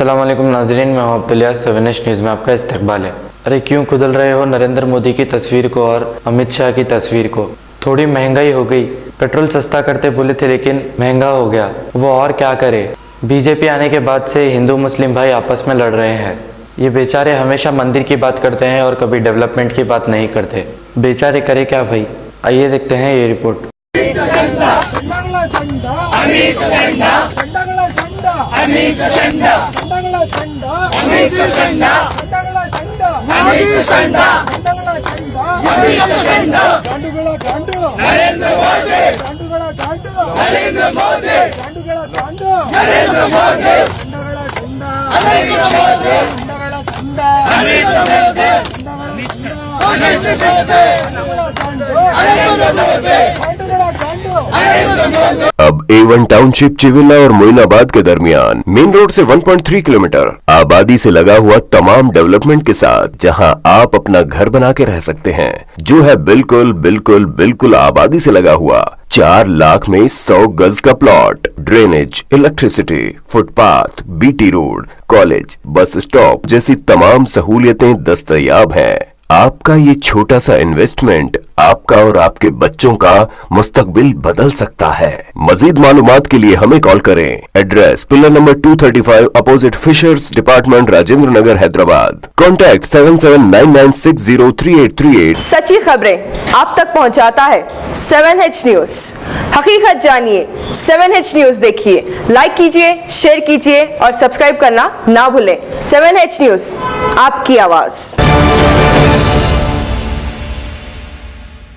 अस्सलाम वालेकुम नाज़रीन, मैं हूं अब्दुल्ला। 7H न्यूज़ में आपका इस्तकबाल है। अरे क्यों कुदल रहे हो नरेंद्र मोदी की तस्वीर को और अमित शाह की तस्वीर को? थोड़ी महंगाई हो गई, पेट्रोल सस्ता करते बोले थे लेकिन महंगा हो गया, वो और क्या करे। बीजेपी आने के बाद से हिंदू मुस्लिम भाई आपस में लड़ रहे हैं। ये बेचारे हमेशा मंदिर की बात करते हैं और कभी डेवलपमेंट की बात नहीं करते। बेचारे करे क्या भाई? आइए देखते हैं ये रिपोर्ट। अब A1 टाउनशिप चिविला और मोइनाबाद के दरमियान मेन रोड से 1.3 किलोमीटर आबादी से लगा हुआ तमाम डेवलपमेंट के साथ जहां आप अपना घर बना के रह सकते हैं, जो है बिल्कुल बिल्कुल बिल्कुल आबादी से लगा हुआ। 4 लाख में 100 गज का plot, drainage, electricity, footpath, BT road, college, bus stop जैसी तमाम सहूलियतें दस्तयाब हैं। आपका ये छोटा सा इन्वेस्टमेंट आपका और आपके बच्चों का मुस्तकबिल बदल सकता है। मजीद मालूमात के लिए हमें कॉल करें। Address pillar number 235 opposite fishers department, Rajendra Nagar, Hyderabad. Contact 7799603838। सच्ची खबरें आप तक पहुंचाता है 7H न्यूज। हकीकत जानिए, 7H न्यूज देखिए, लाइक कीजिए, शेयर कीजिए और सब्सक्राइब करना ना भूलें। 7H न्यूज, आपकी आवाज।